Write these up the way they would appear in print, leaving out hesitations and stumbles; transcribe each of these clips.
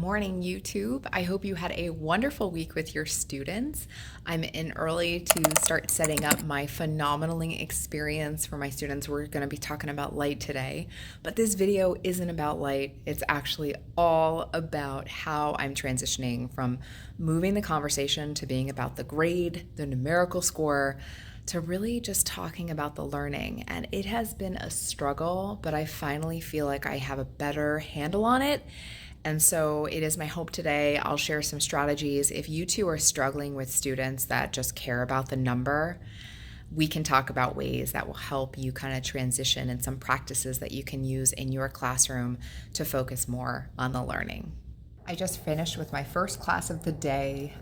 morning, YouTube. I hope you had a wonderful week with your students. I'm in early to start setting up my phenomenaling experience for my students. We're going to be talking about light today, but this video isn't about light. It's actually all about how I'm transitioning from moving the conversation to being about the grade, the numerical score, to really just talking about the learning. And it has been a struggle, but I finally feel like I have a better handle on it. And so it is my hope today I'll share some strategies. If you two are struggling with students that just care about the number, we can talk about ways that will help you kind of transition and some practices that you can use in your classroom to focus more on the learning. I just finished with my first class of the day,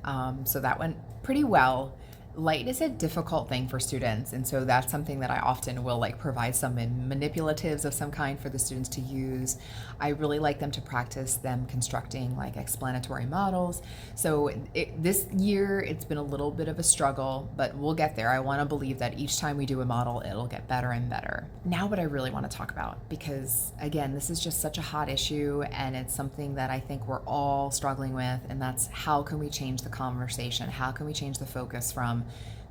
so that went pretty well. Light is a difficult thing for students, and so that's something that I often will provide some manipulatives of some kind for the students to use. I really like them to practice them constructing explanatory models. So this year it's been a little bit of a struggle, but we'll get there. I want to believe that each time we do a model, it'll get better and better. Now what I really want to talk about, because again, this is just such a hot issue and it's something that I think we're all struggling with, and that's how can we change the conversation? How can we change the focus from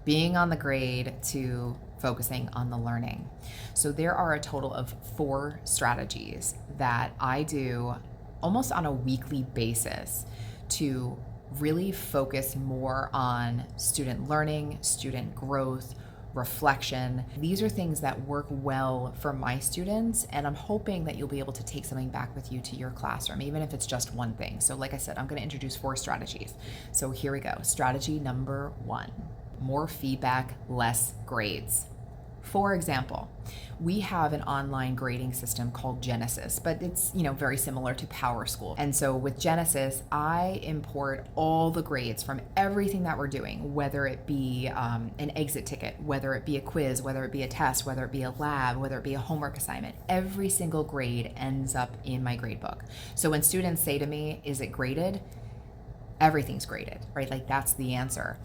being on the grade to focusing on the learning? So there are a total of 4 strategies that I do almost on a weekly basis to really focus more on student learning, student growth, reflection. These are things that work well for my students, and I'm hoping that you'll be able to take something back with you to your classroom, even if it's just one thing. So like I said, I'm going to introduce 4 strategies. So here we go. Strategy number 1. More feedback, less grades. For example, we have an online grading system called Genesis, but it's very similar to PowerSchool. And so with Genesis, I import all the grades from everything that we're doing, whether it be an exit ticket, whether it be a quiz, whether it be a test, whether it be a lab, whether it be a homework assignment. Every single grade ends up in my gradebook. So when students say to me, is it graded? Everything's graded, right? That's the answer.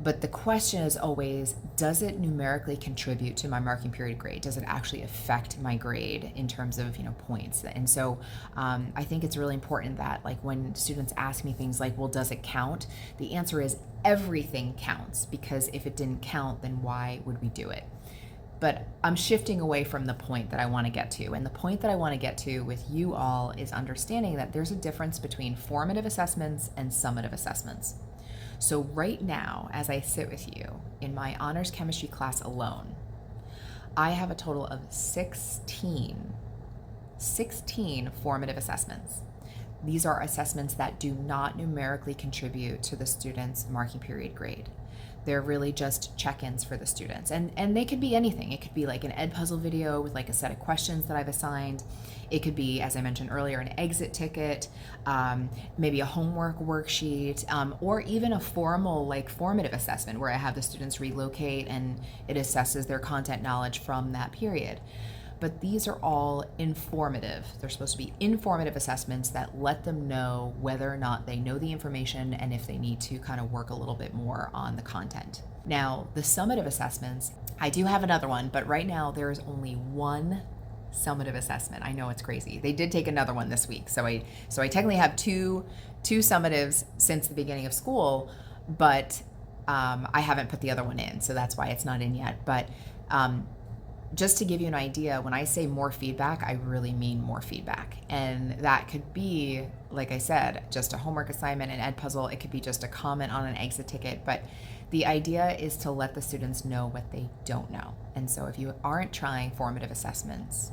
But the question is always, does it numerically contribute to my marking period grade? Does it actually affect my grade in terms of points? And so I think it's really important that when students ask me things like, well, does it count? The answer is everything counts, because if it didn't count, then why would we do it? But I'm shifting away from the point that I want to get to. And the point that I want to get to with you all is understanding that there's a difference between formative assessments and summative assessments. So right now, as I sit with you in my honors chemistry class alone, I have a total of 16 formative assessments. These are assessments that do not numerically contribute to the student's marking period grade. They're really just check-ins for the students. And they could be anything. It could be like an ed puzzle video with a set of questions that I've assigned. It could be, as I mentioned earlier, an exit ticket, maybe a homework worksheet, or even a formal formative assessment where I have the students relocate and it assesses their content knowledge from that period. But these are all informative. They're supposed to be informative assessments that let them know whether or not they know the information and if they need to kind of work a little bit more on the content. Now, the summative assessments, I do have another one, but right now there is only one summative assessment. I know it's crazy. They did take another one this week. So I technically have two summatives since the beginning of school, but I haven't put the other one in. So that's why it's not in yet. But just to give you an idea, when I say more feedback, I really mean more feedback. And that could be, like I said, just a homework assignment, an ed puzzle. It could be just a comment on an exit ticket. But the idea is to let the students know what they don't know. And so if you aren't trying formative assessments,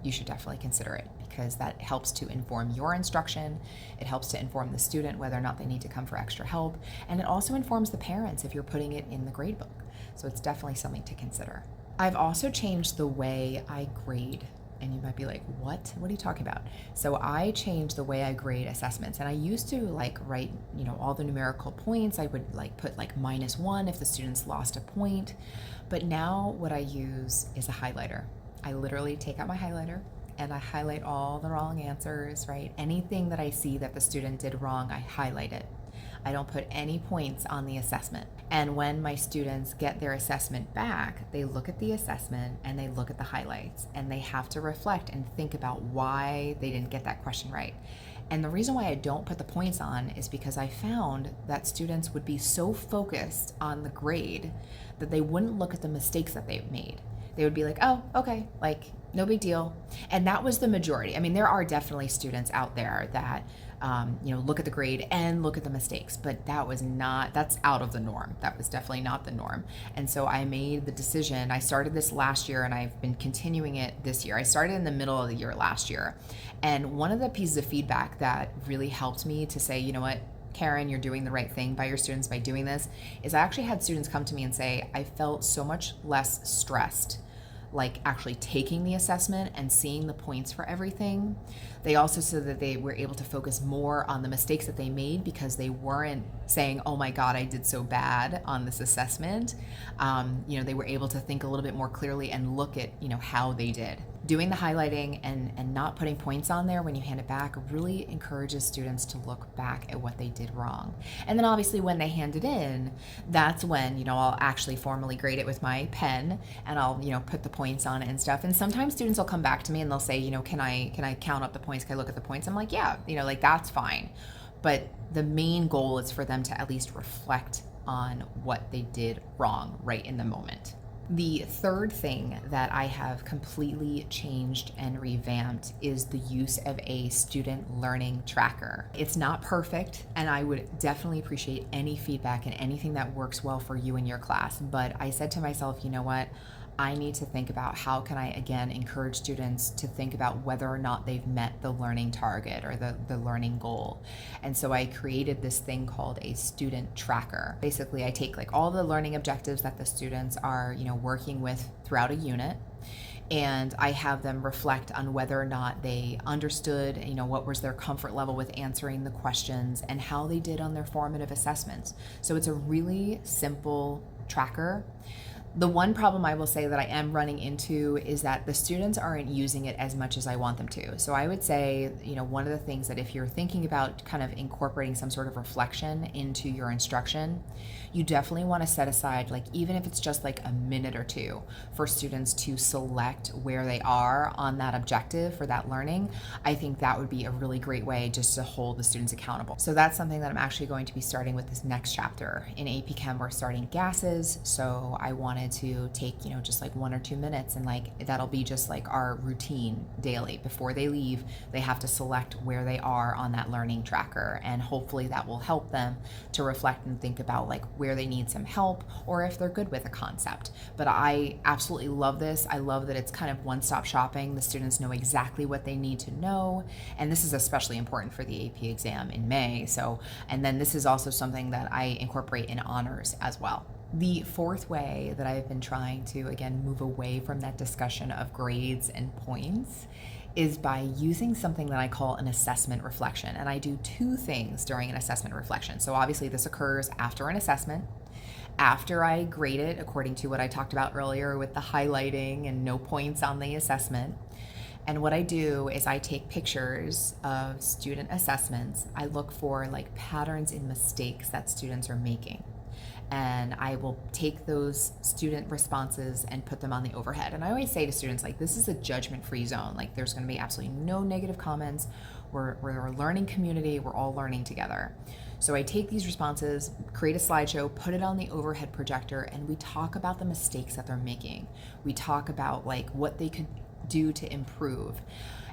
you should definitely consider it, because that helps to inform your instruction. It helps to inform the student whether or not they need to come for extra help. And it also informs the parents if you're putting it in the gradebook. So it's definitely something to consider. I've also changed the way I grade. And you might be like, what? What are you talking about? So I changed the way I grade assessments. And I used to write, all the numerical points. I would put -1 if the students lost a point. But now what I use is a highlighter. I literally take out my highlighter and I highlight all the wrong answers, right? Anything that I see that the student did wrong, I highlight it. I don't put any points on the assessment. And when my students get their assessment back, they look at the assessment and they look at the highlights, and they have to reflect and think about why they didn't get that question right. And the reason why I don't put the points on is because I found that students would be so focused on the grade that they wouldn't look at the mistakes that they've made. They would be like, oh, okay, like no big deal. And that was the majority. I mean, there are definitely students out there that, look at the grade and look at the mistakes, but that's out of the norm. That was definitely not the norm. And so I made the decision. I started this last year and I've been continuing it this year. I started in the middle of the year last year. And one of the pieces of feedback that really helped me to say, you know what, Karen, you're doing the right thing by your students by doing this, is I actually had students come to me and say, I felt so much less stressed like actually taking the assessment and seeing the points for everything. They also said that they were able to focus more on the mistakes that they made because they weren't saying, oh my God, I did so bad on this assessment. They were able to think a little bit more clearly and look at, how they did. Doing the highlighting and not putting points on there when you hand it back really encourages students to look back at what they did wrong. And then obviously when they hand it in, that's when, I'll actually formally grade it with my pen and I'll, put the points on it and stuff. And sometimes students will come back to me and they'll say, can I count up the points? Can I look at the points? I'm like, yeah, that's fine. But the main goal is for them to at least reflect on what they did wrong right in the moment. The third thing that I have completely changed and revamped is the use of a student learning tracker. It's not perfect, and I would definitely appreciate any feedback and anything that works well for you and your class. But I said to myself, you know what? I need to think about how can I, again, encourage students to think about whether or not they've met the learning target or the learning goal. And so I created this thing called a student tracker. Basically, I take like all the learning objectives that the students are, working with throughout a unit, and I have them reflect on whether or not they understood, what was their comfort level with answering the questions and how they did on their formative assessments. So it's a really simple tracker. The one problem I will say that I am running into is that the students aren't using it as much as I want them to. So I would say, one of the things that if you're thinking about kind of incorporating some sort of reflection into your instruction, you definitely want to set aside, like, even if it's just like a minute or two for students to select where they are on that objective for that learning. I think that would be a really great way just to hold the students accountable. So that's something that I'm actually going to be starting with this next chapter. In AP Chem, we're starting gases. So I wanted to take, just like 1 or 2 minutes, and like that'll be just like our routine daily. Before they leave, they have to select where they are on that learning tracker, and hopefully that will help them to reflect and think about like where they need some help or if they're good with a concept. But I absolutely love this. I love that it's kind of one-stop shopping. The students know exactly what they need to know, and this is especially important for the AP exam in May. And then this is also something that I incorporate in honors as well. The fourth way that I've been trying to, again, move away from that discussion of grades and points is by using something that I call an assessment reflection. And I do 2 things during an assessment reflection. So obviously this occurs after an assessment, after I grade it according to what I talked about earlier with the highlighting and no points on the assessment. And what I do is I take pictures of student assessments. I look for like patterns in mistakes that students are making. And I will take those student responses and put them on the overhead. And I always say to students, like, this is a judgment-free zone. Like, there's going to be absolutely no negative comments. We're a learning community. We're all learning together. So I take these responses, create a slideshow, put it on the overhead projector, and we talk about the mistakes that they're making. We talk about like what they could do to improve.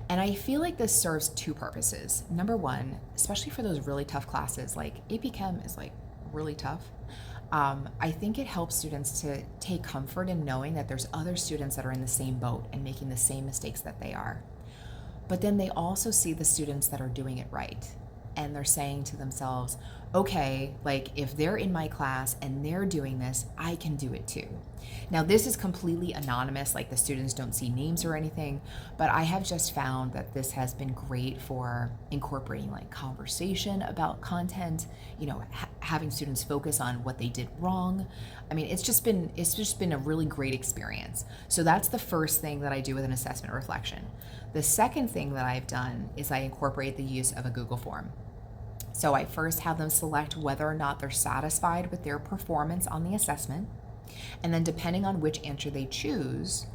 And I feel like this serves 2 purposes. Number one, especially for those really tough classes, like AP Chem is like really tough. I think it helps students to take comfort in knowing that there's other students that are in the same boat and making the same mistakes that they are. But then they also see the students that are doing it right. And they're saying to themselves, okay, like if they're in my class and they're doing this, I can do it too. Now this is completely anonymous, like the students don't see names or anything, but I have just found that this has been great for incorporating like conversation about content, having students focus on what they did wrong. I mean, it's just been a really great experience. So that's the first thing that I do with an assessment reflection. The second thing that I've done is I incorporate the use of a Google form. So I first have them select whether or not they're satisfied with their performance on the assessment. And then depending on which answer they choose,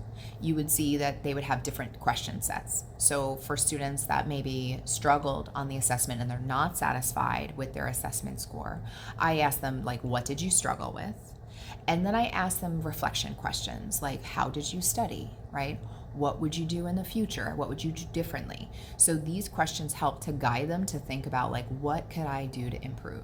you would see that they would have different question sets. So for students that maybe struggled on the assessment and they're not satisfied with their assessment score, I ask them, like, what did you struggle with? And then I ask them reflection questions, like, how did you study, right? What would you do in the future? What would you do differently? So these questions help to guide them to think about, like, what could I do to improve?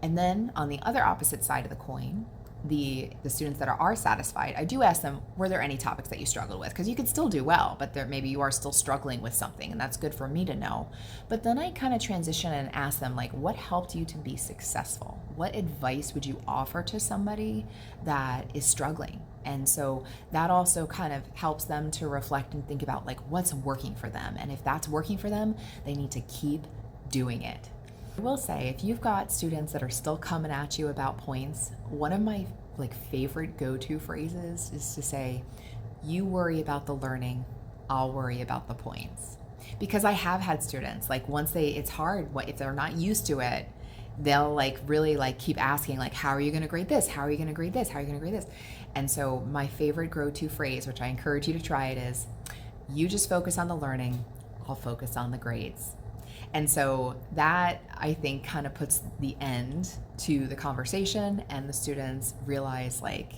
And then on the other opposite side of the coin, the students that are satisfied, I do ask them, were there any topics that you struggled with? Because you could still do well, but maybe you are still struggling with something, and that's good for me to know. But then I kind of transition and ask them, like, what helped you to be successful? What advice would you offer to somebody that is struggling? And so that also kind of helps them to reflect and think about, like, what's working for them. And if that's working for them, they need to keep doing it. I will say, if you've got students that are still coming at you about points, one of my favorite go-to phrases is to say, you worry about the learning, I'll worry about the points. Because I have had students, like, once it's hard, if they're not used to it, they'll really keep asking, like, how are you going to grade this? How are you going to grade this? How are you going to grade this? And so my favorite go-to phrase, which I encourage you to try it, is, you just focus on the learning, I'll focus on the grades. And so that, I think, kind of puts the end to the conversation, and the students realize, like,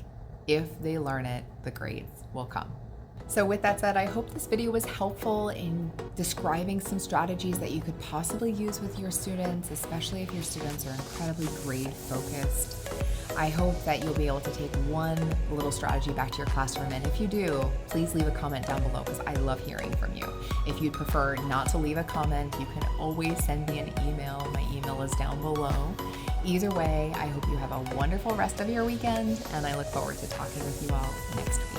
if they learn it, the grades will come. So with that said, I hope this video was helpful in describing some strategies that you could possibly use with your students, especially if your students are incredibly grade focused. I hope that you'll be able to take one little strategy back to your classroom, and if you do, please leave a comment down below, because I love hearing from you. If you'd prefer not to leave a comment, you can always send me an email. My email is down below. Either way, I hope you have a wonderful rest of your weekend, and I look forward to talking with you all next week.